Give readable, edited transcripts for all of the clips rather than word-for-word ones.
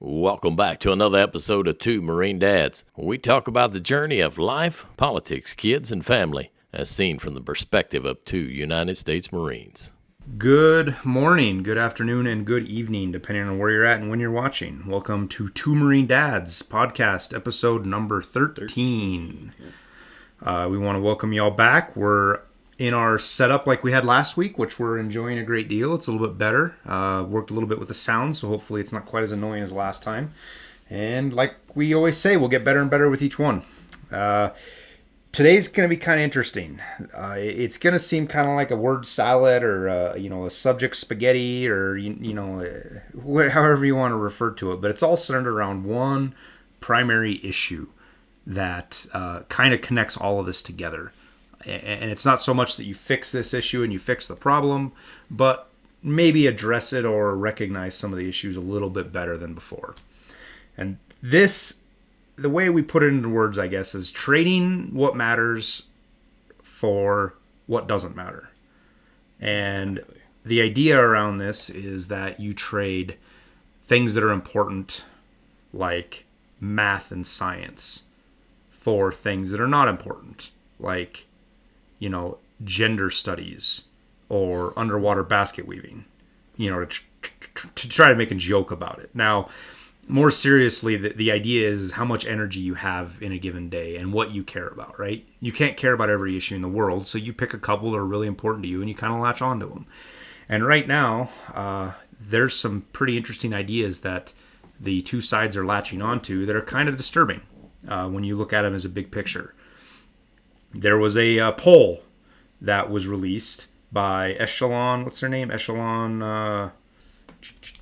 Welcome back to another episode of Two Marine Dads, where we talk about the journey of life, politics, kids, and family, as seen from the perspective of two United States Marines. Good morning, good afternoon, and good evening, depending on where you're at and when you're watching. Welcome to Two Marine Dads podcast, episode number 13. We want to welcome y'all back. We're in our setup like we had last week, which we're enjoying a great deal. It's a little bit better. Worked a little bit with the sound, so hopefully it's not quite as annoying as last time. And like we always say, we'll get better and better with each one. Today's going to be kind of interesting. It's going to seem kind of like a word salad or, a subject spaghetti or, however you want to refer to it. But it's all centered around one primary issue that kind of connects all of this together. And it's not so much that you fix this issue and you fix the problem, but maybe address it or recognize some of the issues a little bit better than before. And this, the way we put it into words, I guess, is trading what matters for what doesn't matter. And the idea around this is that you trade things that are important, like math and science, for things that are not important, like gender studies or underwater basket weaving, to try to make a joke about it. Now, more seriously, the idea is how much energy you have in a given day and what you care about, right? You can't care about every issue in the world, so you pick a couple that are really important to you and you kind of latch onto them. And right now, there's some pretty interesting ideas that the two sides are latching onto that are kind of disturbing when you look at them as a big picture. There was a poll that was released by Echelon. What's their name? Echelon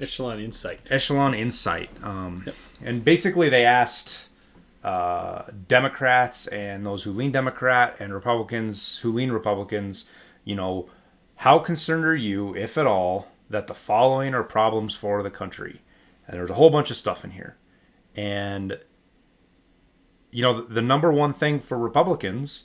Insight. Echelon Insight. And basically they asked Democrats and those who lean Democrat and Republicans who lean Republicans, how concerned are you, if at all, that the following are problems for the country? And there's a whole bunch of stuff in here. And, the number one thing for Republicans,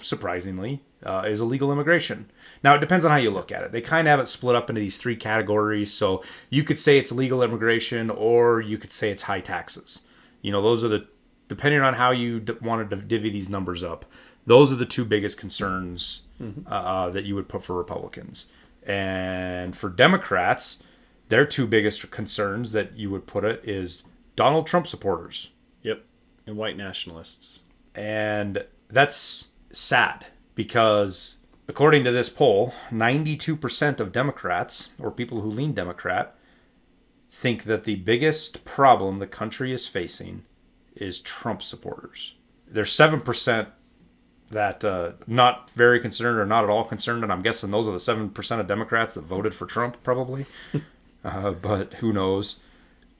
surprisingly, is illegal immigration. Now, it depends on how you look at it. They kind of have it split up into these three categories. So you could say it's illegal immigration, or you could say it's high taxes. Those are depending on how you wanted to divvy these numbers up, those are the two biggest concerns that you would put for Republicans. And for Democrats, their two biggest concerns that you would put it is Donald Trump supporters. Yep. And white nationalists. And that's sad because according to this poll, 92% of Democrats or people who lean Democrat think that the biggest problem the country is facing is Trump supporters. There's 7% that not very concerned or not at all concerned, and I'm guessing those are the 7% of Democrats that voted for Trump probably. But who knows?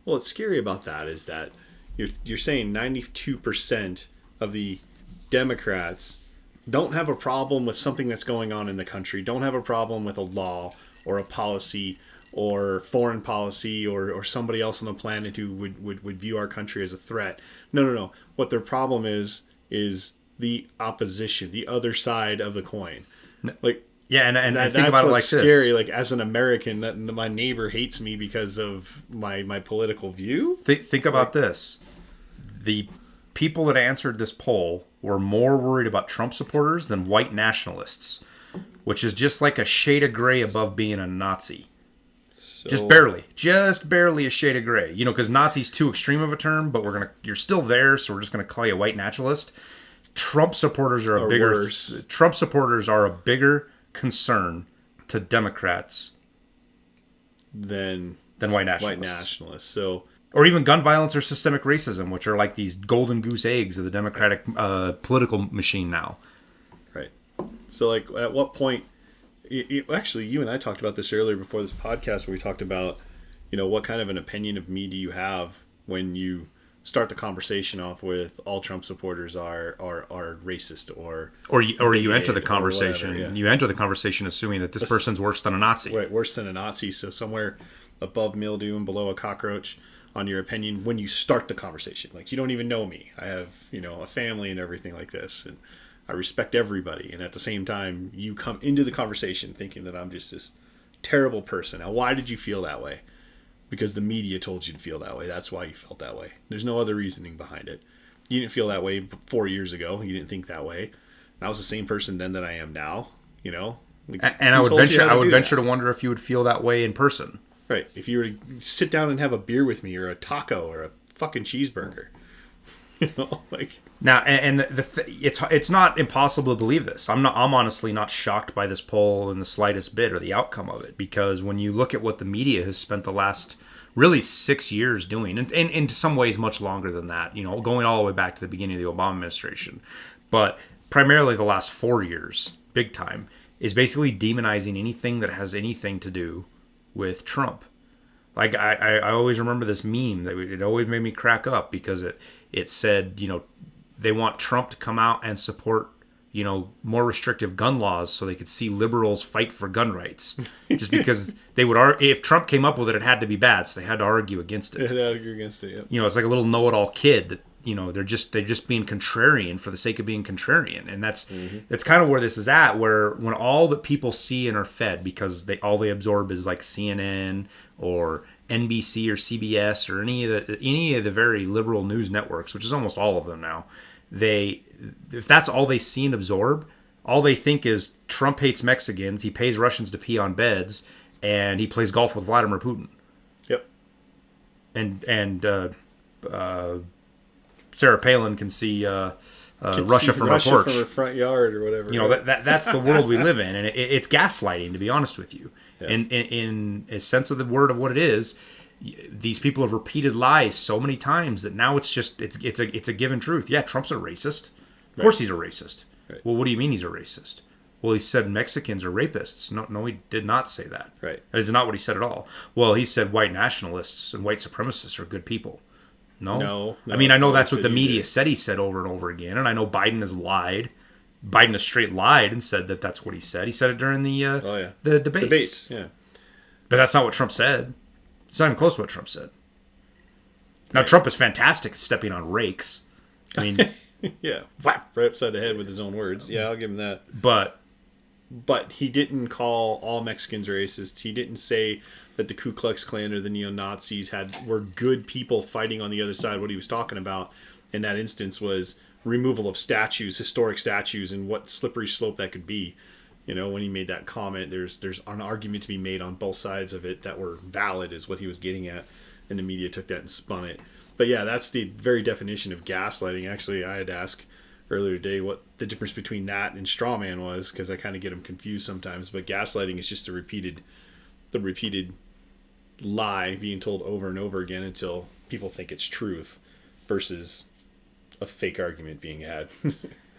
Well, what's scary about that is that you're saying 92% of the Democrats don't have a problem with something that's going on in the country, don't have a problem with a law or a policy or foreign policy or somebody else on the planet who would view our country as a threat. No. What their problem is the opposition, the other side of the coin. Like, yeah, and think about it like scary. This. Scary, like as an American, that my neighbor hates me because of my political view. Think about this. The people that answered this poll were more worried about Trump supporters than white nationalists, which is just like a shade of gray above being a Nazi. So, just barely a shade of gray. Because Nazi's too extreme of a term, but you're still there, so we're just gonna call you a white nationalist. Trump supporters are Trump supporters are a bigger concern to Democrats than white nationalists. White nationalists. So. Or even gun violence or systemic racism, which are like these golden goose eggs of the Democratic political machine now. Right. So, like, at what point... Actually, you and I talked about this earlier before this podcast, where we talked about, what kind of an opinion of me do you have when you start the conversation off with all Trump supporters are racist or you enter the conversation. Whatever, yeah. You enter the conversation assuming that this person's worse than a Nazi. Right, worse than a Nazi. So somewhere above mildew and below a cockroach on your opinion when you start the conversation. Like, you don't even know me. I have, a family and everything like this, and I respect everybody. And at the same time, you come into the conversation thinking that I'm just this terrible person. Now, why did you feel that way? because the media told you to feel that way. That's why you felt that way. There's no other reasoning behind it. You didn't feel that way 4 years ago. You didn't think that way. I was the same person then that I am now, you know? Like, and I would venture to wonder if you would feel that way in person. Right. If you were to sit down and have a beer with me, or a taco, or a fucking cheeseburger. You know, like... Now, and it's not impossible to believe this. I'm honestly not shocked by this poll in the slightest bit, or the outcome of it, because when you look at what the media has spent the last really 6 years doing, and in some ways much longer than that, you know, going all the way back to the beginning of the Obama administration, but primarily the last 4 years, big time, is basically demonizing anything that has anything to do with Trump. Like, I always remember this meme that it always made me crack up, because it said, you know, they want Trump to come out and support, you know, more restrictive gun laws so they could see liberals fight for gun rights. Just because they would argue, if Trump came up with it, it had to be bad, so they had to argue against it. They had to argue against it, yeah. You know, it's like a little know-it-all kid that, you know, they're just being contrarian for the sake of being contrarian. And that's kind of where this is at, where when all that people see and are fed, because all they absorb is like CNN or NBC or CBS or any of the very liberal news networks, which is almost all of them now, if that's all they see and absorb, all they think is Trump hates Mexicans, he pays Russians to pee on beds, and he plays golf with Vladimir Putin. Yep. And Sarah Palin can see Russia from her porch, from her front yard, or whatever. You know, that's the world we live in, and it's gaslighting, to be honest with you. Yeah. In a sense of the word of what it is, these people have repeated lies so many times that now it's a given truth. Yeah, Trump's a racist. Of course he's a racist. Right. Well, what do you mean he's a racist? Well, he said Mexicans are rapists. No, he did not say that. Right. That is not what he said at all. Well, he said white nationalists and white supremacists are good people. No. I mean, I know that's what the media said he said over and over again, and I know Biden has lied. Biden has straight lied and said that that's what he said. He said it during the debates. Yeah. But that's not what Trump said. It's not even close to what Trump said. Now, right. Trump is fantastic at stepping on rakes. I mean... yeah. Right upside the head with his own words. Yeah, I'll give him that. But he didn't call all Mexicans racist. He didn't say that the Ku Klux Klan or the neo-Nazis were good people fighting on the other side. What he was talking about in that instance was removal of statues, historic statues, and what slippery slope that could be. You know, when he made that comment, there's an argument to be made on both sides of it that were valid, is what he was getting at, and the media took that and spun it. But yeah, that's the very definition of gaslighting. Actually, I had to ask earlier today what the difference between that and straw man was, because I kind of get them confused sometimes. But gaslighting is just the repeated lie being told over and over again until people think it's truth, versus a fake argument being had.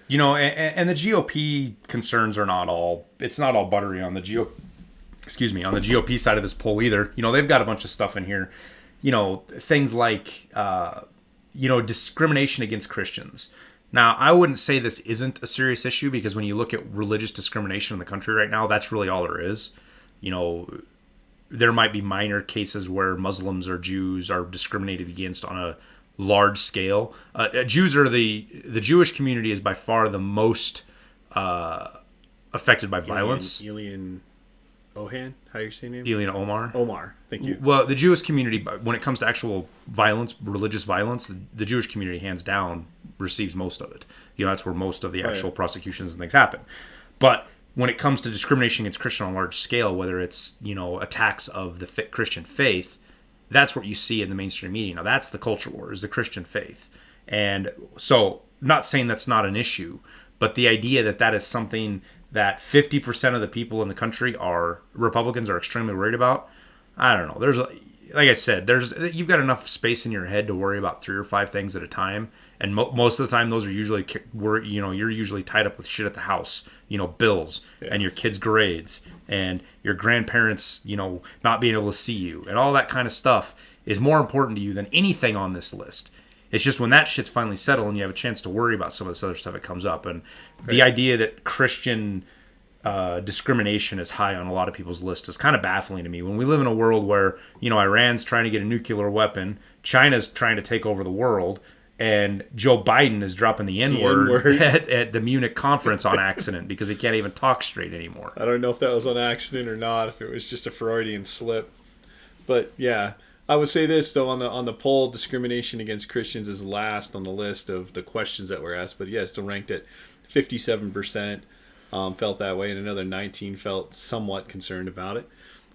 You know, and the GOP concerns are not all buttery on the GOP side of this poll either. You know, they've got a bunch of stuff in here. You know, things like, discrimination against Christians. Now, I wouldn't say this isn't a serious issue, because when you look at religious discrimination in the country right now, that's really all there is. You know, there might be minor cases where Muslims or Jews are discriminated against on a large scale. Jews are the Jewish community is by far the most affected by violence. Elian Ohan, how you say name? Elian Omar. Omar, thank you. Well, the Jewish community, when it comes to actual violence, religious violence, the Jewish community, hands down, receives most of it. You know, that's where most of the actual prosecutions and things happen. But when it comes to discrimination against Christians on a large scale, whether it's, you know, attacks of the Christian faith, that's what you see in the mainstream media. Now, that's the culture war, is the Christian faith. And so, not saying that's not an issue, but the idea that is something that 50% of the people in the country Republicans are extremely worried about, I don't know. There's, like I said, you've got enough space in your head to worry about 3 or 5 things at a time. And most of the time, those are usually, you know, you're usually tied up with shit at the house, you know, bills and your kids' grades and your grandparents, you know, not being able to see you, and all that kind of stuff is more important to you than anything on this list. It's just when that shit's finally settled and you have a chance to worry about some of this other stuff, it comes up. And the idea that Christian discrimination is high on a lot of people's list is kind of baffling to me. When we live in a world where, you know, Iran's trying to get a nuclear weapon, China's trying to take over the world, and Joe Biden is dropping the N-word at the Munich conference on accident because he can't even talk straight anymore. I don't know if that was on accident or not, if it was just a Freudian slip. But yeah, I would say this though, on the poll, discrimination against Christians is last on the list of the questions that were asked, but yeah, still ranked at 57%. Felt that way, and another 19 felt somewhat concerned about it.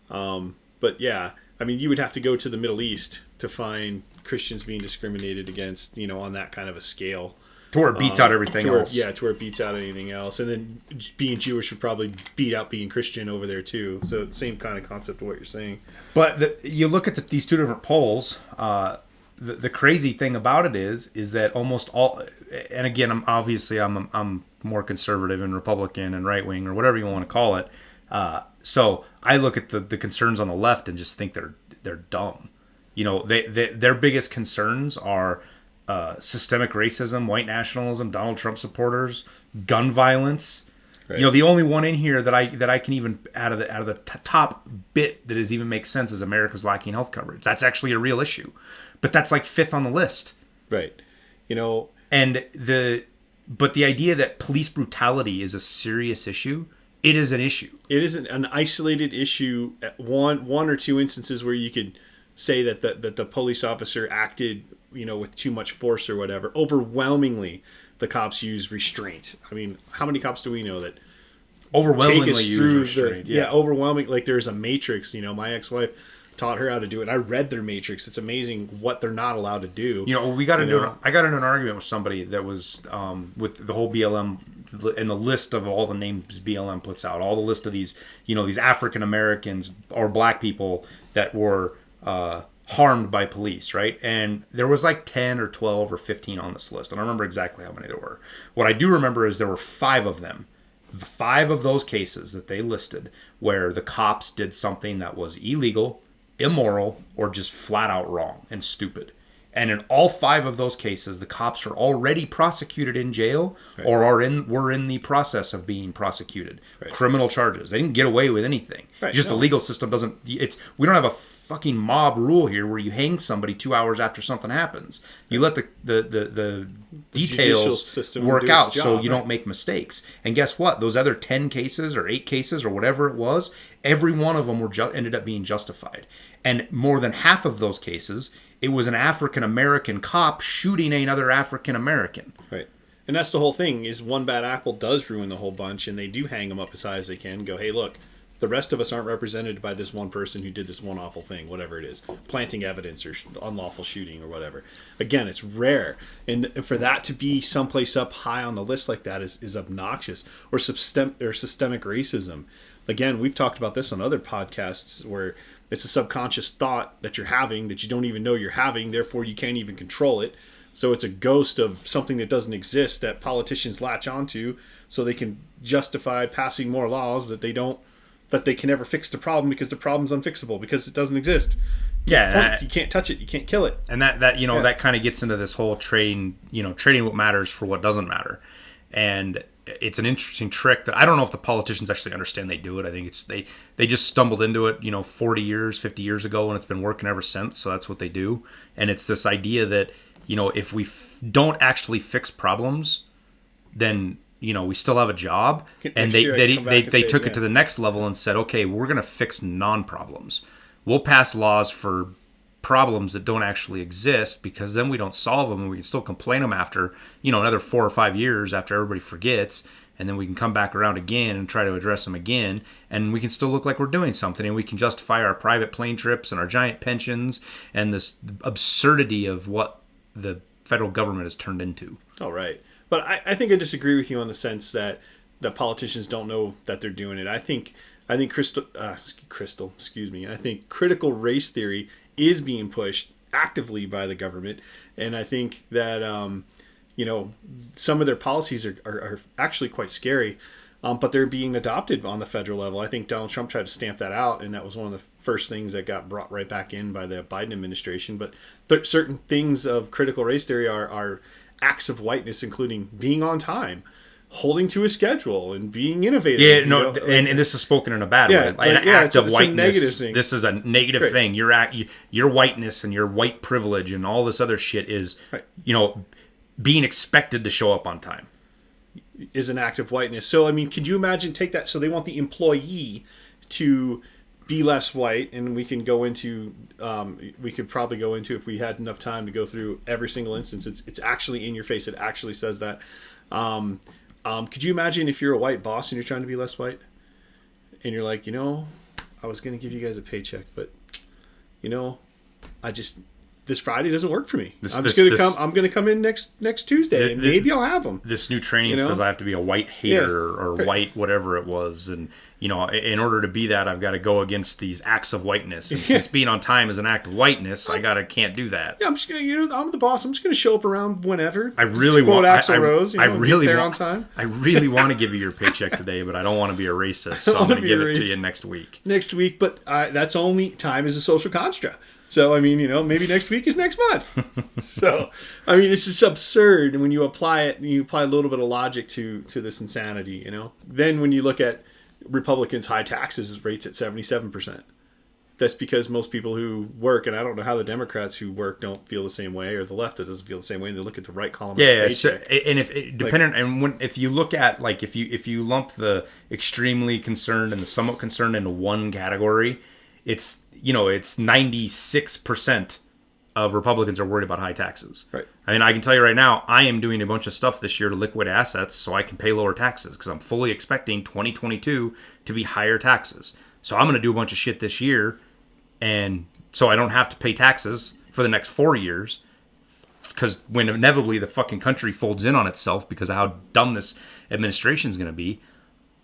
But yeah, I mean, you would have to go to the Middle East to find Christians being discriminated against, on that kind of a scale. To where it beats out everything else. Yeah, to where it beats out anything else. And then being Jewish would probably beat out being Christian over there too. So same kind of concept of what you're saying. But you look at these two different polls. The crazy thing about it is that almost all, and again, I'm more conservative and Republican and right wing or whatever you want to call it. So I look at the concerns on the left and just think they're dumb. Their biggest concerns are systemic racism, white nationalism, Donald Trump supporters, gun violence. Right. The only one in here that I can even out of the top bit that is even makes sense is America's lacking health coverage. That's actually a real issue, but that's like fifth on the list. Right. But the idea that police brutality is a serious issue, it is an issue. It isn't an isolated issue. One or two instances where you could say that the police officer acted, with too much force or whatever. Overwhelmingly, the cops use restraint. I mean, how many cops do we know that overwhelmingly use restraint? Yeah, overwhelming. Like there's a matrix. My ex-wife taught her how to do it. I read their matrix. It's amazing what they're not allowed to do. I got into an argument with somebody that was with the whole BLM and the list of all the names BLM puts out, all the list of these, these African Americans or black people that were harmed by police, right? And there was like 10 or 12 or 15 on this list. I don't remember exactly how many there were. What I do remember is there were 5 of them. 5 of those cases that they listed where the cops did something that was illegal, immoral, or just flat out wrong and stupid. And in all 5 of those cases, the cops are already prosecuted in jail, right, or were in the process of being prosecuted. Right. Criminal charges. They didn't get away with anything. Right. Just the legal system doesn't. We don't have a fucking mob rule here where you hang somebody 2 hours after something happens. You let the details work out so you don't make mistakes. And guess what? Those other 10 cases or 8 cases or whatever it was, every one of them ended up being justified. And more than half of those cases, it was an African-American cop shooting another African-American. Right. And that's the whole thing, is one bad apple does ruin the whole bunch, and they do hang them up as high as they can and go, hey, look, the rest of us aren't represented by this one person who did this one awful thing, whatever it is, planting evidence or unlawful shooting or whatever. Again, it's rare. And for that to be someplace up high on the list like that is obnoxious. Or systemic racism. Again, we've talked about this on other podcasts where it's a subconscious thought that you're having that you don't even know you're having, therefore you can't even control it. So it's a ghost of something that doesn't exist that politicians latch onto so they can justify passing more laws that they can never fix the problem because the problem's unfixable because it doesn't exist. You can't touch it, you can't kill it. And that kind of gets into this whole trading what matters for what doesn't matter. And it's an interesting trick that I don't know if the politicians actually understand they do it. I think it's they just stumbled into it, 40 years, 50 years ago, and it's been working ever since. So that's what they do. And it's this idea that, if we don't actually fix problems, then, we still have a job. And they took it to the next level and said, okay, we're going to fix non-problems. We'll pass laws for problems that don't actually exist, because then we don't solve them and we can still complain them after, another 4 or 5 years after everybody forgets, and then we can come back around again and try to address them again, and we can still look like we're doing something, and we can justify our private plane trips and our giant pensions and this absurdity of what the federal government has turned into. Oh, right. But I think I disagree with you on the sense that the politicians don't know that they're doing it. I think critical race theory is being pushed actively by the government, and I think that some of their policies are actually quite scary, but they're being adopted on the federal level. I think Donald Trump tried to stamp that out, and that was one of the first things that got brought right back in by the Biden administration. But certain things of critical race theory are acts of whiteness, including being on time, holding to a schedule, and being innovative. Yeah, and this is spoken in a bad way. An act of whiteness. This is a negative thing. Your whiteness and your white privilege and all this other shit is, being expected to show up on time is an act of whiteness. So, I mean, could you imagine, take that, so they want the employee to be less white, and we can go into we could probably go into, if we had enough time to go through every single instance. It's actually in your face. It actually says that. Could you imagine if you're a white boss and you're trying to be less white, and you're like, I was going to give you guys a paycheck, but this Friday doesn't work for me. I'm going to come in next Tuesday, and maybe I'll have them. This new training says I have to be a white hater or white whatever it was, and in order to be that, I've got to go against these acts of whiteness. And since being on time is an act of whiteness, I can't do that. Yeah, I'm just gonna, I'm the boss. I'm just gonna show up around whenever. I really want Axl Rose. I really get there want, on time. I really want to give you your paycheck today, but I don't want to be a racist, so I'm going to give it to you next week. Next week, but that's only time is a social construct. So, I mean, maybe next week is next month. So, I mean, it's just absurd. And when you apply it, you apply a little bit of logic to this insanity, Then when you look at Republicans' high taxes rates at 77%, that's because most people who work, and I don't know how the Democrats who work don't feel the same way, or the left that doesn't feel the same way, and they look at the right column. Yeah. So, and if you look at, like, if you lump the extremely concerned and the somewhat concerned into one category, it's 96% of Republicans are worried about high taxes. Right. I mean, I can tell you right now, I am doing a bunch of stuff this year to liquid assets so I can pay lower taxes, because I'm fully expecting 2022 to be higher taxes. So I'm going to do a bunch of shit this year, and so I don't have to pay taxes for the next 4 years, because when inevitably the fucking country folds in on itself because of how dumb this administration is going to be,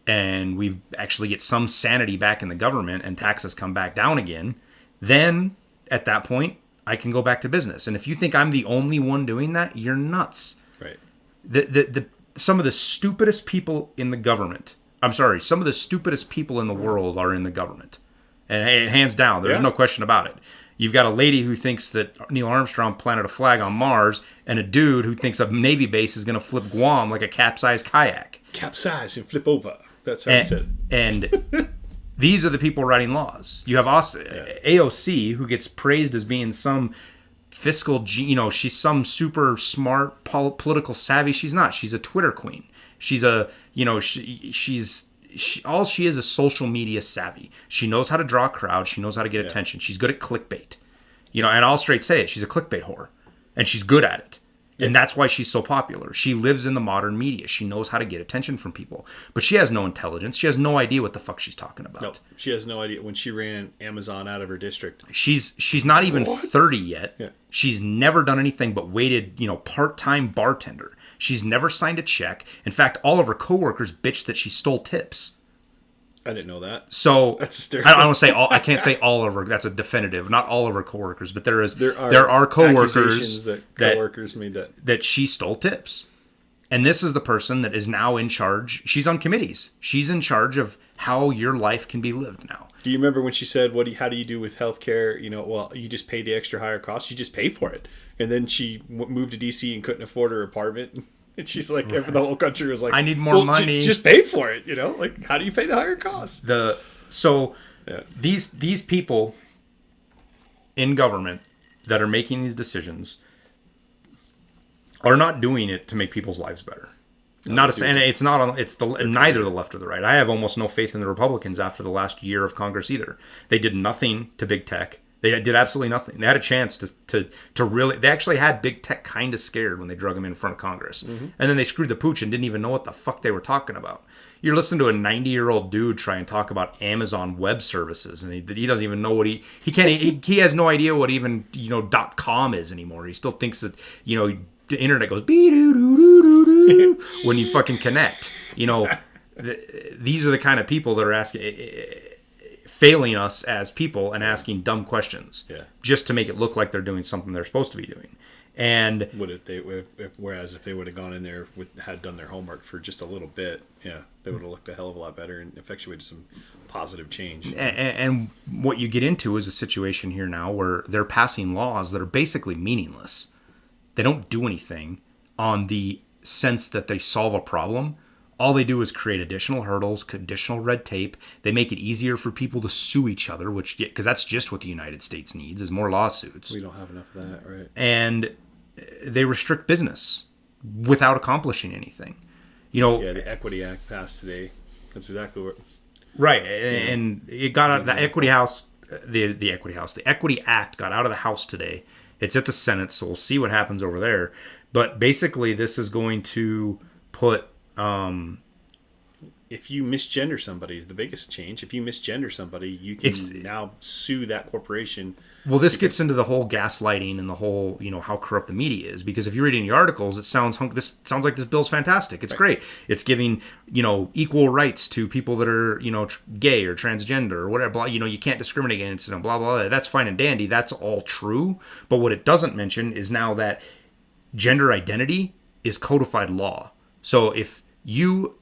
and we actually get some sanity back in the government and taxes come back down again, then at that point, I can go back to business. And if you think I'm the only one doing that, you're nuts. Right. Some of the stupidest people in the government, some of the stupidest people in the world are in the government. And hands down, there's no question about it. You've got a lady who thinks that Neil Armstrong planted a flag on Mars, and a dude who thinks a Navy base is going to flip Guam like a capsized kayak. Capsize and flip over. That's how he said it. And these are the people writing laws. You have AOC, who gets praised as being some fiscal, she's some super smart political savvy. She's not. She's a Twitter queen. She's all she is a social media savvy. She knows how to draw a crowd. She knows how to get attention. She's good at clickbait. And I'll straight say it. She's a clickbait whore. And she's good at it. And that's why she's so popular. She lives in the modern media. She knows how to get attention from people. But she has no intelligence. She has no idea what the fuck she's talking about. No, she has no idea. When she ran Amazon out of her district, she's not even 30 yet. Yeah. She's never done anything but waited, part-time bartender. She's never signed a check. In fact, all of her coworkers bitched that she stole tips. I didn't know that. So that's hysterical. I don't say all. I can't say all of her. That's a definitive. Not all of her coworkers, but there are coworkers made that she stole tips, and this is the person that is now in charge. She's on committees. She's in charge of how your life can be lived now. Do you remember when she said, how do you do with healthcare? Well, you just pay the extra higher cost. You just pay for it, and then she moved to DC and couldn't afford her apartment. And she's like, the whole country was like, I need more money. Just pay for it, Like, how do you pay the higher cost? These people in government that are making these decisions are not doing it to make people's lives better. It's neither the left or the right. I have almost no faith in the Republicans after the last year of Congress either. They did nothing to big tech. They did absolutely nothing. They had a chance to really... They actually had big tech kind of scared when they drug them in front of Congress. Mm-hmm. And then they screwed the pooch and didn't even know what the fuck they were talking about. You're listening to a 90-year-old dude try and talk about Amazon Web Services, and he doesn't even know what he can't... He has no idea what even, .com is anymore. He still thinks that, the internet goes be-doo-doo-doo-doo-doo when you fucking connect. These are the kind of people that are failing us as people and asking dumb questions just to make it look like they're doing something they're supposed to be doing. And whereas if they would have gone in there had done their homework for just a little bit, they would have looked a hell of a lot better and effectuated some positive change. And what you get into is a situation here now where they're passing laws that are basically meaningless. They don't do anything on the sense that they solve a problem. All they do is create additional hurdles, additional red tape. They make it easier for people to sue each other, because that's just what the United States needs, is more lawsuits. We don't have enough of that, right? And they restrict business without accomplishing anything. The Equity Act passed today. That's exactly what... Right, and it got out of the Equity House. The Equity Act got out of the House today. It's at the Senate, so we'll see what happens over there. But basically, this is going to put. If you misgender somebody, is the biggest change. If you misgender somebody, you can now sue that corporation. Well, this gets into the whole gaslighting and the whole, how corrupt the media is. Because if you're reading the articles, this sounds like this bill's fantastic. It's great. It's giving, equal rights to people that are, gay or transgender or whatever. Blah, you can't discriminate against them. Blah, blah, blah. That's fine and dandy. That's all true. But what it doesn't mention is now that gender identity is codified law. So if you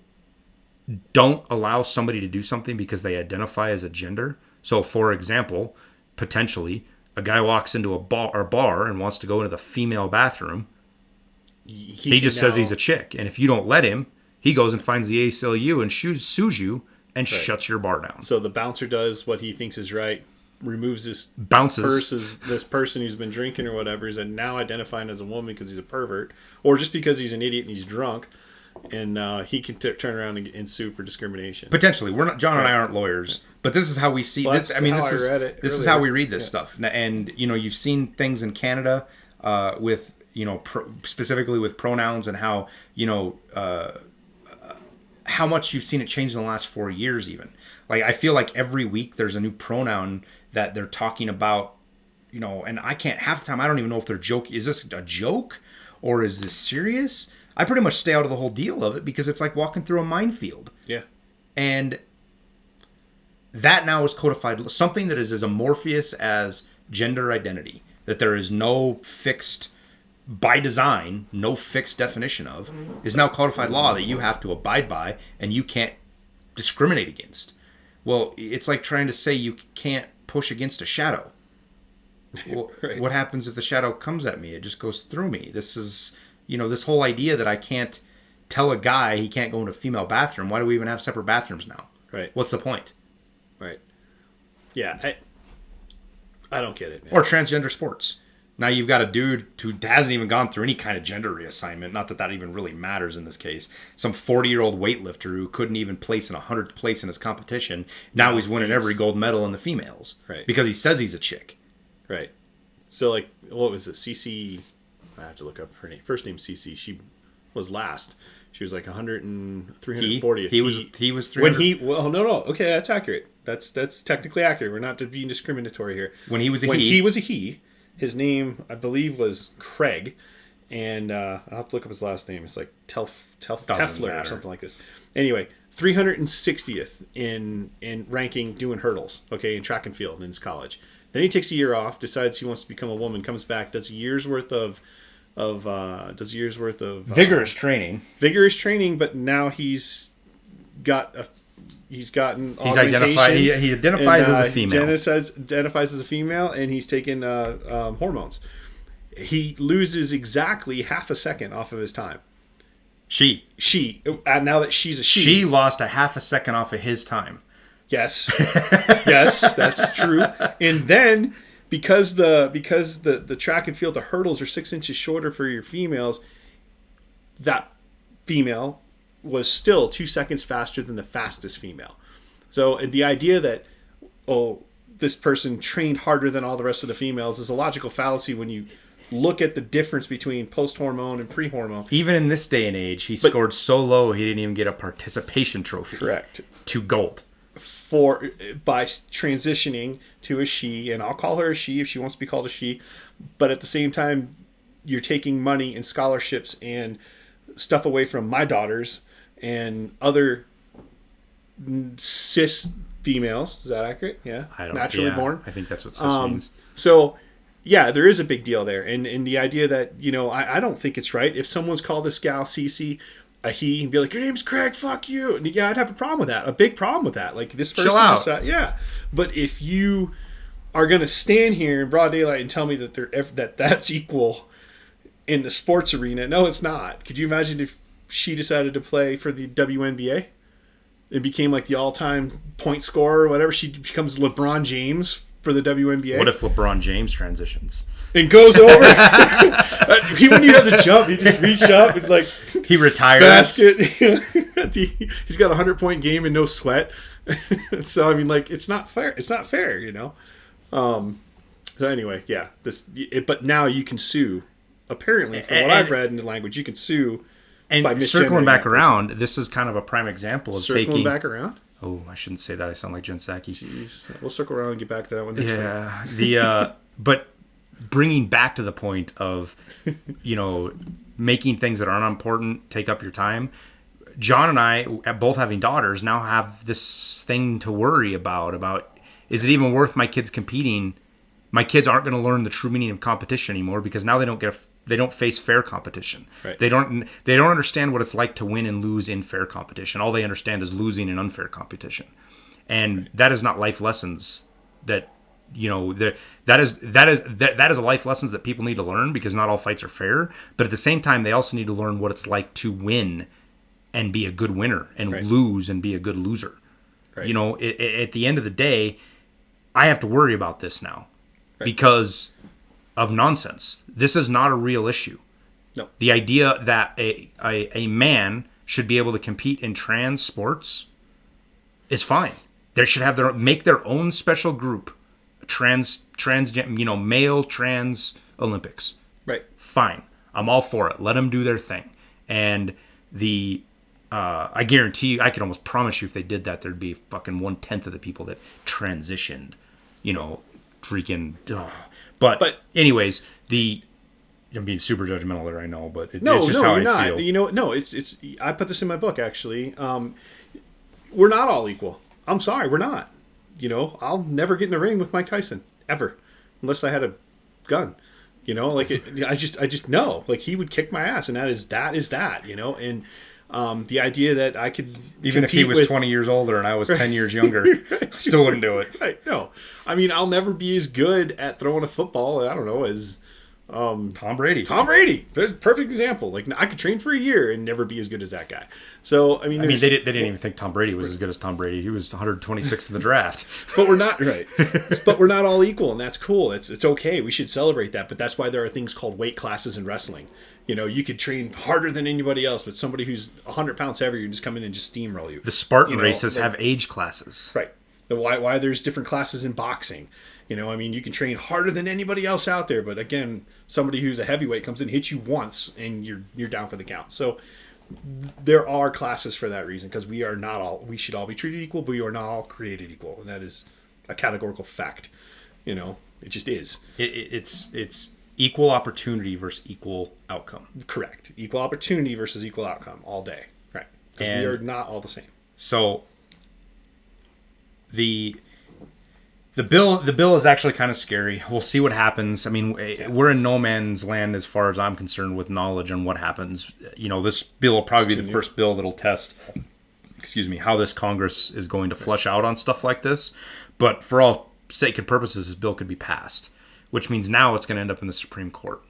don't allow somebody to do something because they identify as a gender. So, for example, potentially, a guy walks into a bar and wants to go into the female bathroom. He just says he's a chick. And if you don't let him, he goes and finds the ACLU and sues you and shuts your bar down. So the bouncer does what he thinks is right, removes this person who's been drinking or whatever, is now identifying as a woman because he's a pervert, or just because he's an idiot and he's drunk. And he can turn around and sue for discrimination. Potentially, John and I aren't lawyers, but this is how we see. This is how we read this stuff. And you've seen things in Canada with specifically with pronouns and how how much you've seen it change in the last 4 years. Even like I feel like every week there's a new pronoun that they're talking about. And I can't half the time. I don't even know if they're joking. Is this a joke or is this serious? I pretty much stay out of the whole deal of it because it's like walking through a minefield. Yeah. And that now is codified. Something that is as amorphous as gender identity. That there is no fixed, by design, no fixed definition of, is now codified law that you have to abide by and you can't discriminate against. Well, it's like trying to say you can't push against a shadow. Well, right. What happens if the shadow comes at me? It just goes through me. This is... this whole idea that I can't tell a guy he can't go into a female bathroom. Why do we even have separate bathrooms now? Right. What's the point? Right. Yeah, I don't get it, man. Or transgender sports. Now you've got a dude who hasn't even gone through any kind of gender reassignment. Not that even really matters in this case. Some 40-year-old weightlifter who couldn't even place in 100th place in his competition. Now he's winning every gold medal in the females. Right. Because he says he's a chick. Right. So, what was it? CC... I have to look up her name. First name CC. She was last. She was like 340th. He was 300. No. Okay, that's accurate. That's technically accurate. We're not being discriminatory here. When he was a he, his name I believe was Craig, and I'll have to look up his last name. It's like Tefler or something like this. Anyway, 360th in ranking doing hurdles. Okay, in track and field in his college. Then he takes a year off, decides he wants to become a woman, comes back, does a year's worth of vigorous training, but now he's identified. He identifies as a female. Identifies as a female, and he's taken hormones. He loses exactly half a second off of his time. Now that she's a she lost a half a second off of his time. Yes, that's true. And then because the track and field, the hurdles are 6 inches shorter for your females, that female was still 2 seconds faster than the fastest female. So the idea that this person trained harder than all the rest of the females is a logical fallacy when you look at the difference between post-hormone and pre-hormone. Even in this day and age, he scored so low he didn't even get a participation trophy. Correct. To gold. By transitioning to a she, and I'll call her a she if she wants to be called a she, but at the same time, you're taking money and scholarships and stuff away from my daughters and other cis females. Is that accurate? Yeah. Naturally born. I think that's what cis means. So, yeah, there is a big deal there, and the idea that I don't think it's right if someone's called this gal Cece a he and be like, your name's Craig, fuck you. And yeah, I'd have a problem with that. A big problem with that. Like this person. Chill out. Yeah. But if you are going to stand here in broad daylight and tell me that that's equal in the sports arena, no, it's not. Could you imagine if she decided to play for the WNBA? It became like the all-time point scorer or whatever. She becomes LeBron James for the WNBA. What if LeBron James transitions? And goes over. He wouldn't even have to jump. He just reached up and he retires. Basket. He's got a 100-point game and no sweat. So I mean, like, it's not fair. It's not fair, you know. So anyway, yeah. But now you can sue. Apparently, from what I've read in the language, you can sue. And by circling back misgendering that around, this is kind of a prime example of Circling taking. back around. Oh, I shouldn't say that. I sound like Jen Psaki. Jeez. We'll circle around and get back to that one next time. Yeah. But bringing back to the point of, making things that aren't important take up your time. John and I, both having daughters, now have this thing to worry about is it even worth my kids competing? My kids aren't going to learn the true meaning of competition anymore because now they don't face fair competition. Right. They don't understand what it's like to win and lose in fair competition. All they understand is losing in unfair competition. And that is not life lessons that that is a life lessons that people need to learn because not all fights are fair, but at the same time they also need to learn what it's like to win and be a good winner and lose and be a good loser. Right. At the end of the day, I have to worry about this now because of nonsense. This is not a real issue. No. The idea that a man should be able to compete in trans sports is fine. They should make their own special group, male trans Olympics. Right. Fine. I'm all for it. Let them do their thing. And I guarantee you, I can almost promise you if they did that, there'd be fucking 1/10 of the people that transitioned, freaking. But anyways, I'm being super judgmental there, I know, but it's just how I feel. It's I put this in my book, actually. We're not all equal. I'm sorry, we're not. I'll never get in the ring with Mike Tyson, ever. Unless I had a gun. I just know. Like, he would kick my ass, and that is that, and the idea that I could even if he was 20 years older and I was 10 years younger, I still wouldn't do it. Right? No, I mean, I'll never be as good at throwing a football. I don't know, as Tom Brady. There's a perfect example. Like, I could train for a year and never be as good as that guy. So I mean, they didn't even think Tom Brady was as good as Tom Brady. He was 126th in the draft. But we're not right. But we're not all equal, and that's cool. It's okay. We should celebrate that. But that's why there are things called weight classes in wrestling. You could train harder than anybody else, but somebody who's 100 pounds heavier just come in and just steamroll you. The Spartan races have age classes. Right. Why there's different classes in boxing. I mean, you can train harder than anybody else out there, but again, somebody who's a heavyweight comes in, hits you once, and you're down for the count. So there are classes for that reason, because we should all be treated equal, but we are not all created equal, and that is a categorical fact. It just is. It's equal opportunity versus equal outcome. Correct. Equal opportunity versus equal outcome all day. Right. Because we are not all the same. So the bill is actually kind of scary. We'll see what happens. I mean, we're in no man's land as far as I'm concerned with knowledge on what happens. This bill will probably be the first bill that'll test, how this Congress is going to flush out on stuff like this. But for all sake and purposes, this bill could be passed, which means now it's going to end up in the Supreme Court.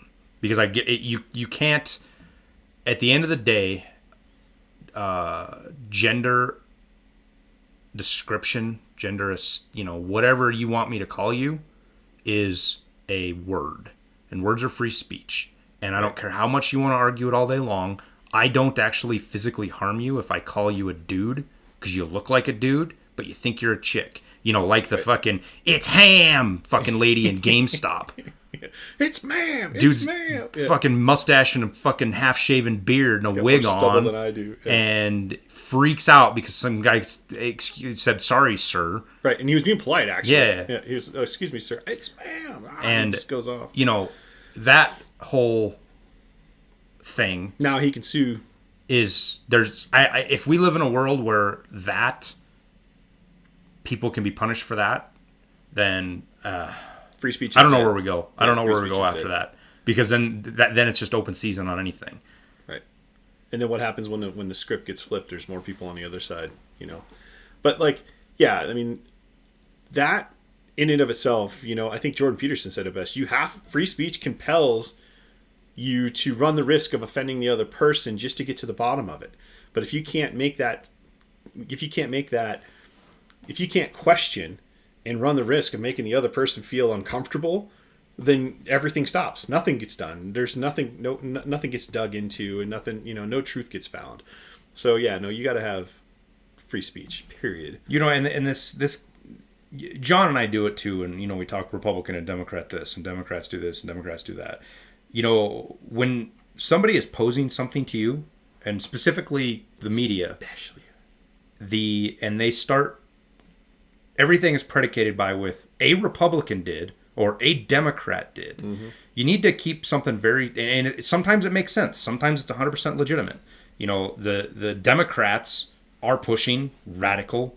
Because I get it, you can't, at the end of the day, gender description, whatever you want me to call you, is a word. And words are free speech. And I don't care how much you want to argue it all day long. I don't actually physically harm you if I call you a dude, because you look like a dude, but you think you're a chick. Like the fucking, it's ham fucking lady in GameStop. It's ma'am. Dude's ma'am. fucking mustache and a fucking half-shaven beard and a wig on. Than I do. Yeah. And freaks out because some guy said, sorry, sir. Right, and he was being polite, actually. Yeah. He was, excuse me, sir. It's ma'am. And it just goes off. That whole thing. Now he can sue. If we live in a world where people can be punished for that, then free speech. I don't know where we go. I don't know where we go after that, because then it's just open season on anything. Right. And then what happens when the script gets flipped? There's more people on the other side, But I mean, that in and of itself, I think Jordan Peterson said it best. Free speech compels you to run the risk of offending the other person just to get to the bottom of it. But if you can't question and run the risk of making the other person feel uncomfortable, then everything stops. Nothing gets done. There's nothing, nothing gets dug into, and nothing, no truth gets found. So you got to have free speech, period. And this John and I do it too, and we talk Republican and Democrat this, and Democrats do this, and Democrats do that. When somebody is posing something to you, and specifically the media, and they start, everything is predicated with a Republican did or a Democrat did. Mm-hmm. You need to keep something sometimes it makes sense. Sometimes it's 100% legitimate. The Democrats are pushing radical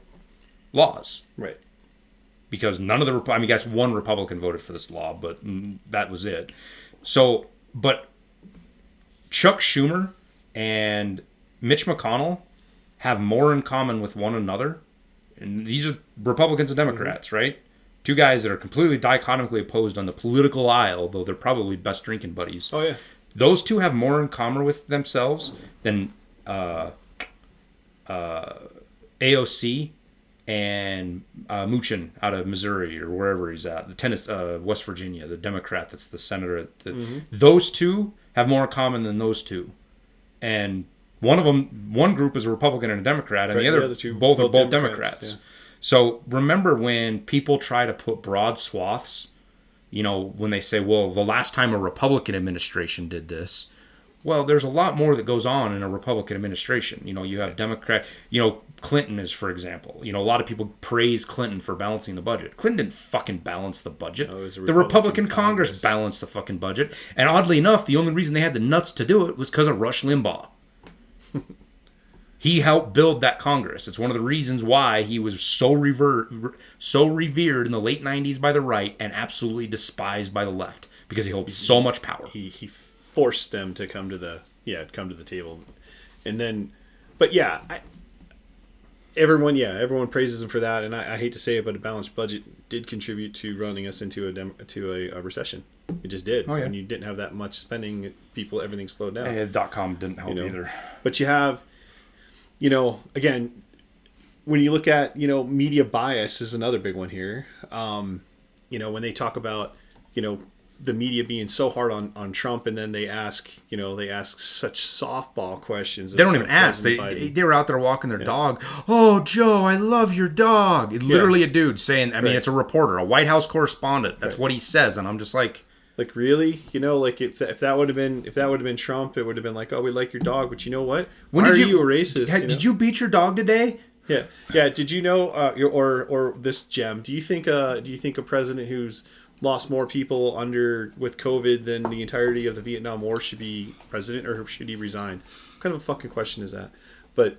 laws. Right. Because none of the, I guess one Republican voted for this law, but that was it. So, but Chuck Schumer and Mitch McConnell have more in common with one another. And these are Republicans and Democrats, mm-hmm. right? Two guys that are completely dichotomically opposed on the political aisle, though they're probably best drinking buddies. Oh, yeah. Those two have more in common with themselves than AOC and Muchin out of Missouri or wherever he's at, West Virginia, the Democrat that's the senator. Mm-hmm. Those two have more in common than those two. And one group is a Republican and a Democrat, and the other two both are Democrats. Yeah. So remember when people try to put broad swaths, when they say, well, the last time a Republican administration did this, well, there's a lot more that goes on in a Republican administration. You have Democrat, Clinton is, for example. A lot of people praise Clinton for balancing the budget. Clinton didn't fucking balance the budget. No, the Republican Congress balanced the fucking budget. And oddly enough, the only reason they had the nuts to do it was because of Rush Limbaugh. He helped build that Congress. It's one of the reasons why he was so revered in the late 90s by the right and absolutely despised by the left, because he holds so much power. He forced them to come to the table. And then, but yeah, everyone praises him for that, and I hate to say it, but a balanced budget did contribute to running us into a recession. It just did. Oh, yeah. When you didn't have that much spending, everything slowed down. Yeah, .com didn't help either. But you have, again, when you look at, media bias is another big one here. When they talk about, the media being so hard on Trump, and then they ask such softball questions. They don't even ask. They were out there walking their dog. Oh, Joe, I love your dog. Literally a dude saying, it's a reporter, a White House correspondent. That's what he says. And I'm just like really? If that would have been Trump, it would have been like, oh, we like your dog, but you know what? Why are you a racist? Did you beat your dog today? Yeah. Yeah. Did you know, or this gem, do you think a president who's lost more people with COVID than the entirety of the Vietnam War should be president, or should he resign? What kind of a fucking question is that? But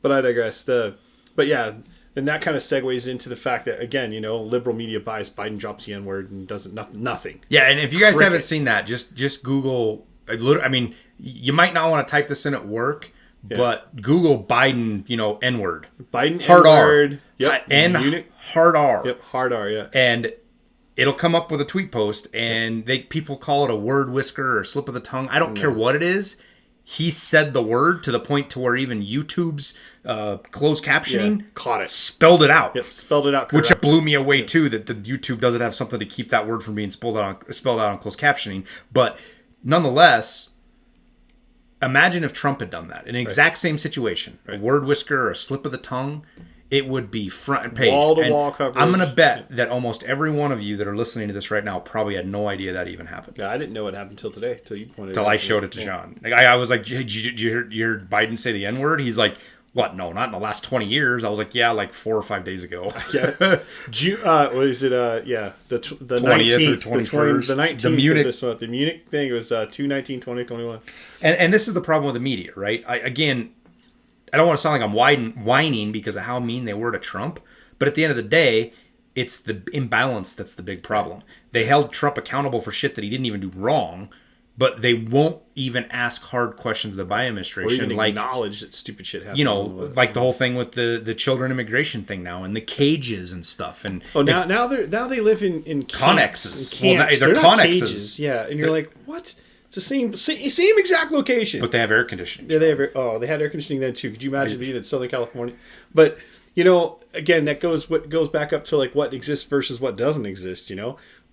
I digress. But yeah, and that kind of segues into the fact that, again, liberal media bias. Biden drops the N-word and does nothing. Yeah, and if you guys haven't seen that, just Google. You might not want to type this in at work, but Google Biden, N-word. Biden hard N-word. R. Yep. N hard R. Yep. Hard R. Yeah. And it'll come up with a tweet post, and people call it a word whisker or slip of the tongue. I don't care what it is. He said the word to the point to where even YouTube's closed captioning caught it, spelled it out. Yep, spelled it out correct. Which blew me away too. That the YouTube doesn't have something to keep that word from being spelled out on closed captioning. But nonetheless, imagine if Trump had done that in an exact same situation, a word whisker or a slip of the tongue. It would be front page. Wall-to-wall coverage. I'm going to bet that almost every one of you that are listening to this right now probably had no idea that even happened. Yeah, I didn't know it happened until today, till you pointed it out. Till I showed it to John. I was like, did you hear Biden say the N-word? He's like, what? No, not in the last 20 years. I was like, yeah, like 4 or 5 days ago. Yeah. What is it? The 20th 19th, or 21st. The 19th the Munich, of this month. The Munich thing, it was 2/19/2021. And this is the problem with the media, right? I don't want to sound like I'm whining because of how mean they were to Trump, but at the end of the day, it's the imbalance that's the big problem. They held Trump accountable for shit that he didn't even do wrong, but they won't even ask hard questions of the Biden administration. Or even acknowledge that stupid shit happens. Like the whole thing with the children immigration thing now, and the cages and stuff. And now they live in connexes. Camps. They're connexes. Cages. Yeah, and you're like, what? It's the same exact location. But they have air conditioning. Yeah, they had air conditioning then too. Could you imagine being in Southern California? But again, that goes back up to like what exists versus what doesn't exist.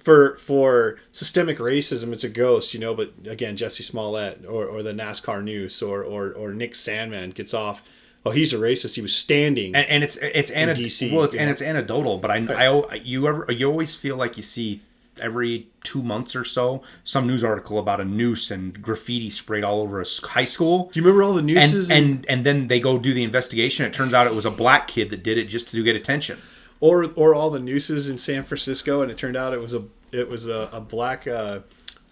For systemic racism, it's a ghost. But again, Jesse Smollett or the NASCAR news or Nick Sandmann gets off oh, he's a racist. He was standing, and it's DC, well, it's anecdotal, but you always feel like you see every 2 months or so some news article about a noose and graffiti sprayed all over a high school. Do you remember all the nooses? And then they go do the investigation. It turns out it was a black kid that did it just to get attention. Or all the nooses in San Francisco, and it turned out it was a black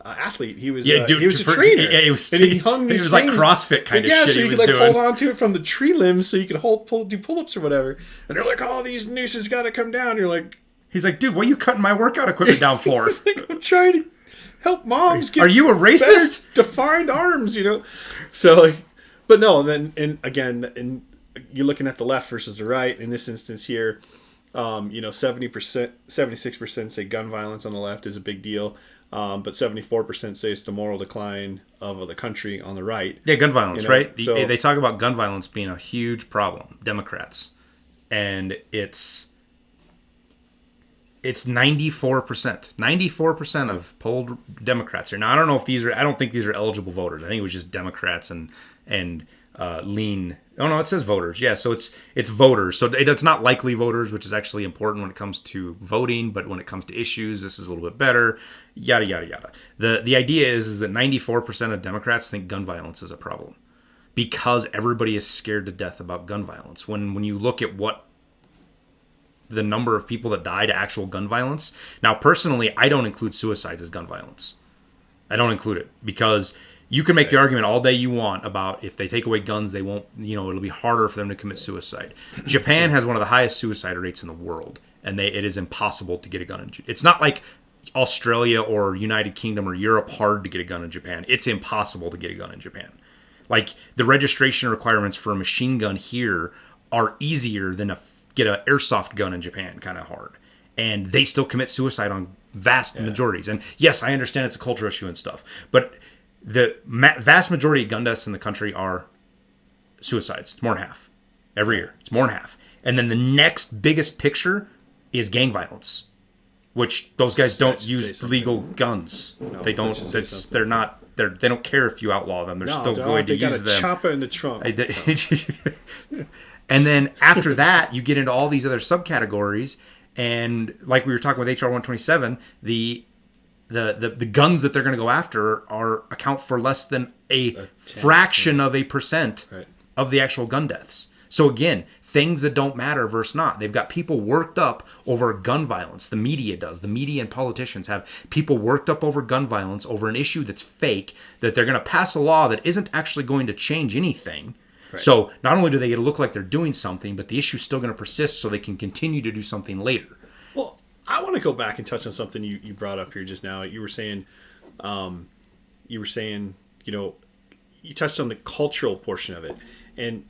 athlete. He was he was a trainer. Yeah, he was. And he hung these like CrossFit kind of shit. So he you was could doing. hold on to it from the tree limbs, so you could do pull-ups or whatever. And they're like, "Oh, these nooses got to come down." You're like, he's like, "Dude, what are you cutting my workout equipment down for?" He's like, I'm trying to help moms get. Are you a racist? Defined arms, So like, but no. And again, you're looking at the left versus the right. In this instance here. 70%, 76% say gun violence on the left is a big deal, but 74% say it's the moral decline of the country on the right. Yeah, gun violence, right? So, they talk about gun violence being a huge problem, Democrats, and it's 94% of polled Democrats here. Now, I don't know if I don't think these are eligible voters. I think it was just Democrats and lean. Oh no, it says voters. Yeah, so it's voters. So it's not likely voters, which is actually important when it comes to voting, but when it comes to issues, this is a little bit better. Yada yada yada. The idea is that 94% of Democrats think gun violence is a problem because everybody is scared to death about gun violence. When you look at what the number of people that die to actual gun violence. Now, personally, I don't include suicides as gun violence. I don't include it because you can make the argument all day you want about if they take away guns, they won't, it'll be harder for them to commit suicide. Japan has one of the highest suicide rates in the world, and it is impossible to get a gun. It's not like Australia or United Kingdom or Europe hard to get a gun in Japan. It's impossible to get a gun in Japan. Like the registration requirements for a machine gun here are easier than get an airsoft gun in Japan, kind of hard. And they still commit suicide on vast majorities. And yes, I understand it's a culture issue and stuff, but the vast majority of gun deaths in the country are suicides. It's more than half every year. It's more than half. And then the next biggest picture is gang violence, which those guys don't use legal guns. No, they don't. They're not. They don't care if you outlaw them. They're still going to use them. They got a chopper in the trunk. And then after that, you get into all these other subcategories, and like we were talking with HR 127, the guns that they're going to go after account for less than a fraction of a percent of the actual gun deaths. So again, things that don't matter versus not. They've got people worked up over gun violence. The media does. The media and politicians have people worked up over gun violence, over an issue that's fake, that they're going to pass a law that isn't actually going to change anything. Right. So not only do they get to look like they're doing something, but the issue's still going to persist so they can continue to do something later. Well, I want to go back and touch on something you brought up here just now. You were saying, you touched on the cultural portion of it, and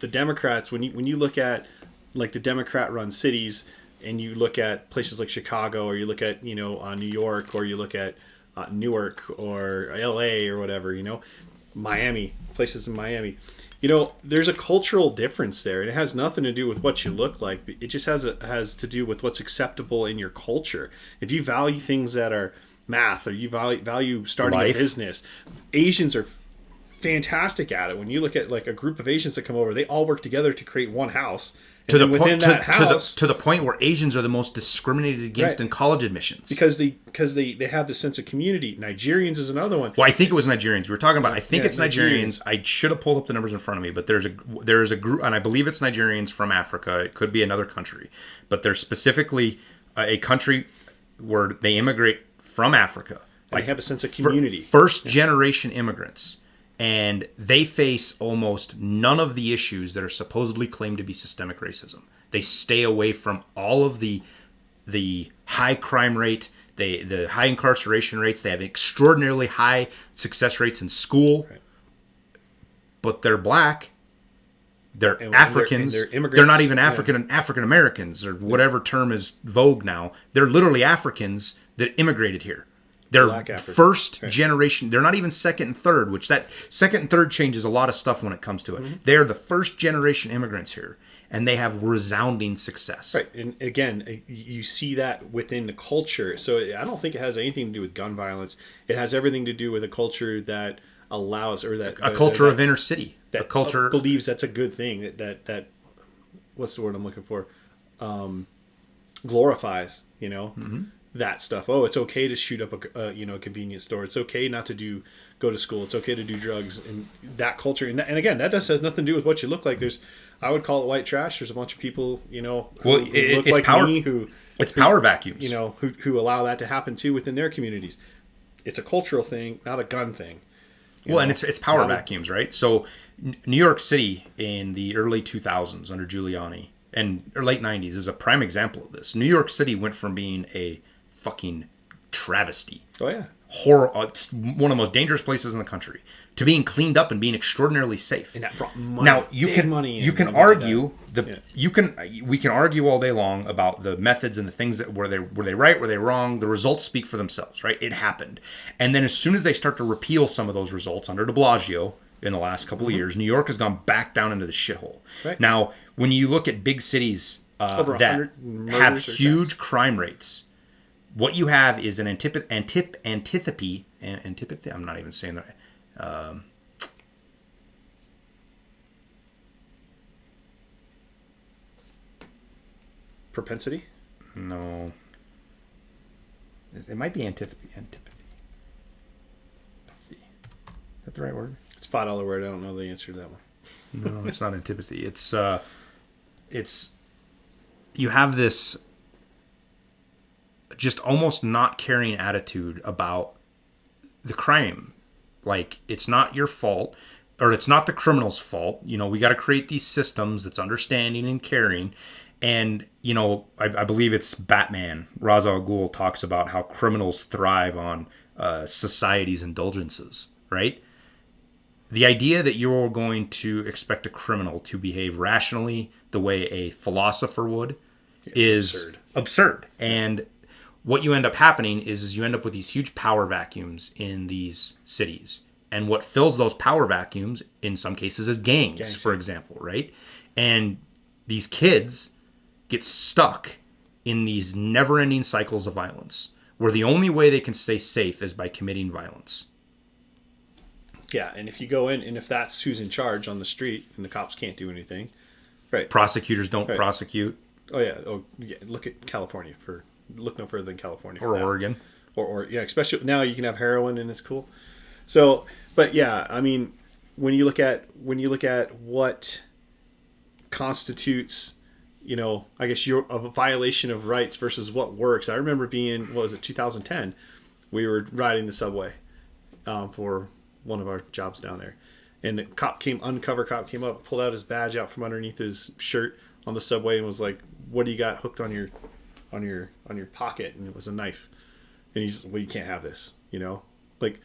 the Democrats. When you look at like the Democrat-run cities, and you look at places like Chicago, or you look at New York, or you look at Newark or L.A. or whatever, Miami, places in Miami. There's a cultural difference there, and it has nothing to do with what you look like. It just has to do with what's acceptable in your culture. If you value things that are math, or you value starting a business, Asians are fantastic at it. When you look at like a group of Asians that come over, they all work together to create one house. To the point where Asians are the most discriminated against in college admissions because they have the sense of community. Nigerians is another one. Well, I think it was Nigerians. We were talking about. I think it's Nigerians. I should have pulled up the numbers in front of me, but there is a group, and I believe it's Nigerians from Africa. It could be another country, but there's specifically a country where they immigrate from Africa. They have a sense of community. First generation immigrants. And they face almost none of the issues that are supposedly claimed to be systemic racism. They stay away from all of the high crime rate, the high incarceration rates. They have extraordinarily high success rates in school. Right. But they're black. They're Africans. They're immigrants. They're not even African Americans or whatever term is vogue now. They're literally Africans that immigrated here. They're first generation. They're not even second and third, which that second and third changes a lot of stuff when it comes to it. Mm-hmm. They're the first generation immigrants here, and they have resounding success. Right. And again, you see that within the culture. So I don't think it has anything to do with gun violence. It has everything to do with a culture that allows, or that a culture of inner city. that culture believes that's a good thing. That what's the word I'm looking for? Glorifies, that stuff. Oh, it's okay to shoot up a convenience store. It's okay not to go to school. It's okay to do drugs, and that culture. And again, that just has nothing to do with what you look like. I would call it white trash. There's a bunch of people, who look like power, me, it's power vacuums, who allow that to happen too within their communities. It's a cultural thing, not a gun thing. And it's power vacuums, right? So New York City in the early 2000s under Giuliani or late 90s is a prime example of this. New York City went from being a fucking travesty. Oh yeah. Horror. It's one of the most dangerous places in the country to being cleaned up and being extraordinarily safe. And that brought money. Now you can argue we can argue all day long about the methods and the things that were they right, were they wrong. The results speak for themselves, right? It happened, and then as soon as they start to repeal some of those results under De Blasio in the last couple of years, New York has gone back down into the shithole. Right. Now, when you look at big cities that have huge crime rates, what you have is an antipathy. I'm not even saying that. Propensity? No. It might be antipathy. Is that the right word? It's a $5 word. I don't know the answer to that one. No, it's not antipathy. It's you have this just almost not caring attitude about the crime. Like, it's not your fault, or it's not the criminal's fault. We got to create these systems that's understanding and caring. And, I believe it's Batman. Ra's al Ghul talks about how criminals thrive on society's indulgences, right? The idea that you're going to expect a criminal to behave rationally the way a philosopher would is absurd. And what you end up happening is you end up with these huge power vacuums in these cities. And what fills those power vacuums, in some cases, is gangs, for example, right? And these kids get stuck in these never-ending cycles of violence, where the only way they can stay safe is by committing violence. Yeah, and if you go in, and if that's who's in charge on the street, and the cops can't do anything, right? Prosecutors don't prosecute. Oh yeah. Look at California look no further than California. Or Oregon. Or especially now you can have heroin and it's cool. So, but yeah, I mean, when you look at what constitutes, I guess a violation of rights versus what works. I remember being, 2010, we were riding the subway for one of our jobs down there, and the undercover cop came up, pulled out his badge out from underneath his shirt on the subway, and was like, "What do you got hooked on your pocket?" And it was a knife. And he's, "Well, you can't have this." Like,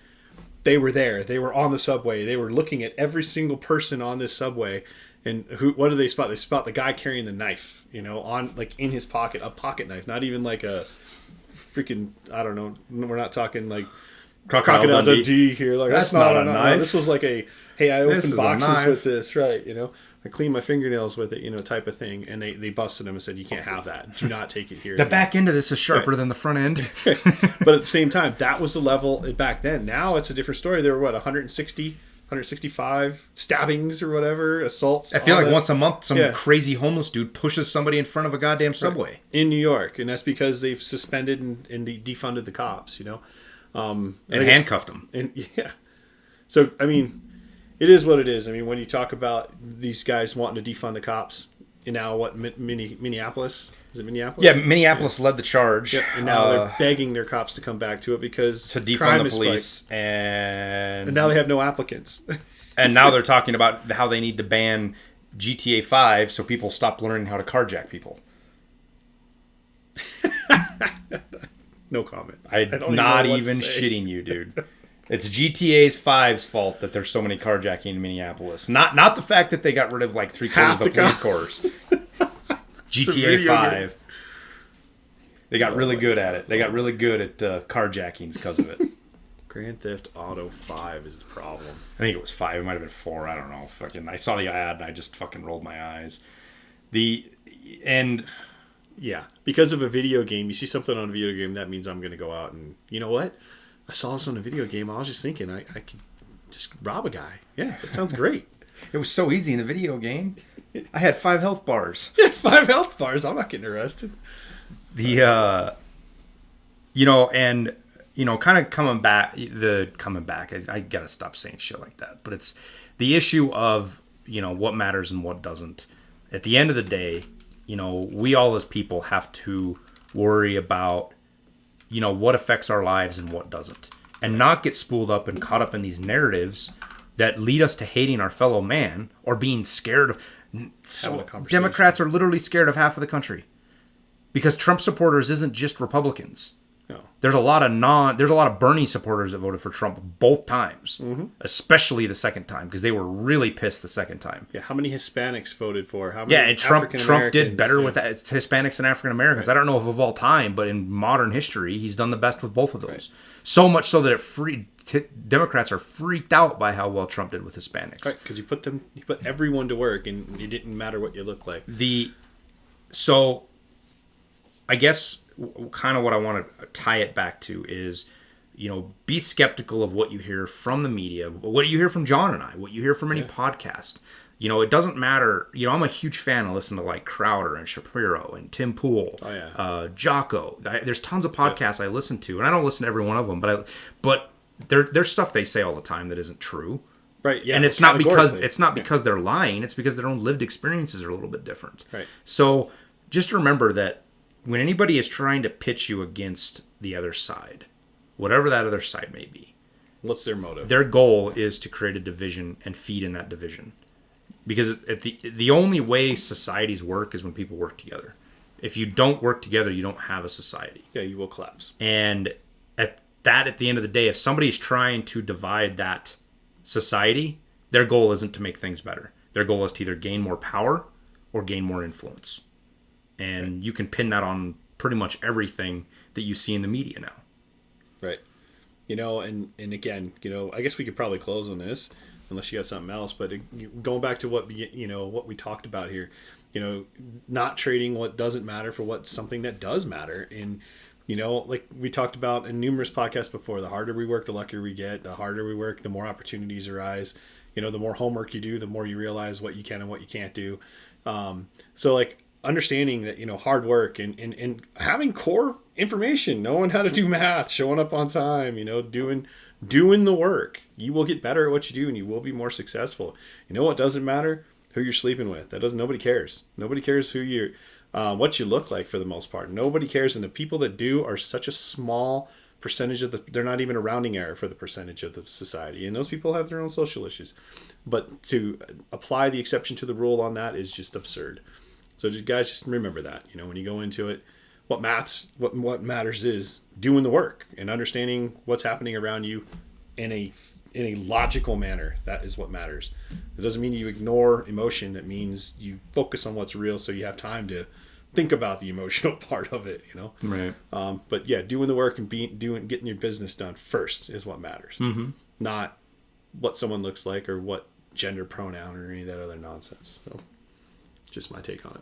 they were there. They were on the subway. They were looking at every single person on this subway. And what do they spot? They spot the guy carrying the knife, on, like, in his pocket, a pocket knife, not even like a freaking, I don't know. We're not talking like Crocodile Dundee here. Like, that's not a knife. No, this was like I opened boxes with this, right? I clean my fingernails with it, type of thing. And they busted him and said, "You can't have that. Do not take it here." The back end of this is sharper than the front end. But at the same time, that was the level back then. Now it's a different story. There were 165 stabbings or whatever, assaults. I feel like once a month, some crazy homeless dude pushes somebody in front of a goddamn subway. Right. In New York. And that's because they've suspended and defunded the cops, and handcuffed them. And yeah. So, I mean, it is what it is. I mean, when you talk about these guys wanting to defund the cops, and now Minneapolis? Is it Minneapolis? Yeah, Minneapolis led the charge. Yep. And now they're begging their cops to come back to it because to defund the police. And now they have no applicants. And now they're talking about how they need to ban GTA 5 so people stop learning how to carjack people. No comment. I'm not even shitting you, dude. It's GTA's 5's fault that there's so many carjacking in Minneapolis. Not the fact that they got rid of like 3/4 of the police corps. GTA 5. They got really good at it. They got really good at carjackings because of it. Grand Theft Auto 5 is the problem. I think it was 5. It might have been 4. I don't know. I saw the ad and I just fucking rolled my eyes. Yeah, because of a video game, you see something on a video game, that means I'm going to go out and, you know what? I saw this on a video game. I was just thinking I could just rob a guy. Yeah, that sounds great. It was so easy in the video game. I had 5 health bars. 5 health bars. I'm not getting arrested. The kind of coming back. I gotta stop saying shit like that. But it's the issue of what matters and what doesn't. At the end of the day, we all as people have to worry about what affects our lives and what doesn't, and not get spooled up and caught up in these narratives that lead us to hating our fellow man or being scared of. So Democrats are literally scared of half of the country because Trump supporters isn't just Republicans. No. There's a lot of Bernie supporters that voted for Trump both times, especially the second time because they were really pissed the second time. Yeah, how many Hispanics voted for? How many and Trump did better with Hispanics and African Americans. Right. I don't know if of all time, but in modern history, he's done the best with both of those. Right. So much so that Democrats are freaked out by how well Trump did with Hispanics. Right, because you put everyone to work, and it didn't matter what you looked like. So, I guess kind of what I want to tie it back to is, be skeptical of what you hear from the media, what you hear from John and I, what you hear from any podcast. It doesn't matter. I'm a huge fan of listening to like Crowder and Shapiro and Tim Pool, Jocko. There's tons of podcasts I listen to, and I don't listen to every one of them, but there's stuff they say all the time that isn't true. Right. Yeah. And it's not because they're lying. It's because their own lived experiences are a little bit different. Right. So just remember that when anybody is trying to pitch you against the other side, whatever that other side may be, what's their motive? Their goal is to create a division and feed in that division. Because the only way societies work is when people work together. If you don't work together, you don't have a society. Yeah, you will collapse. And at the end of the day, if somebody's trying to divide that society, their goal isn't to make things better. Their goal is to either gain more power or gain more influence. And you can pin that on pretty much everything that you see in the media now. Right. And again, I guess we could probably close on this unless you got something else. But going back to what we talked about here, not trading what doesn't matter for something that does matter. And, like we talked about in numerous podcasts before, the harder we work, the luckier we get. The harder we work, the more opportunities arise. The more homework you do, the more you realize what you can and what you can't do. So like, understanding that hard work and having core information, knowing how to do math, showing up on time, doing the work, you will get better at what you do and you will be more successful. What doesn't matter? Who you're sleeping with. Nobody cares. Nobody cares who you're what you look like for the most part. Nobody cares, and the people that do are such a small percentage they're not even a rounding error for the percentage of the society, and those people have their own social issues. But to apply the exception to the rule on that is just absurd. So just remember that, when you go into it, what matters is doing the work and understanding what's happening around you in a logical manner. That is what matters. It doesn't mean you ignore emotion. It means you focus on what's real so you have time to think about the emotional part of it, Right. But yeah, doing the work and getting your business done first is what matters. Mm-hmm. Not what someone looks like or what gender pronoun or any of that other nonsense. So just my take on it.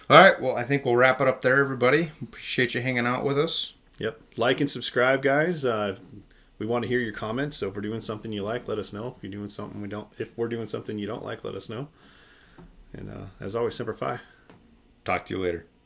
All right. Well, I think we'll wrap it up there, everybody. Appreciate you hanging out with us. Yep. Like and subscribe, guys. We want to hear your comments. So if we're doing something you like, let us know. If we're doing something you don't like, let us know. And as always, Semper Fi. Talk to you later.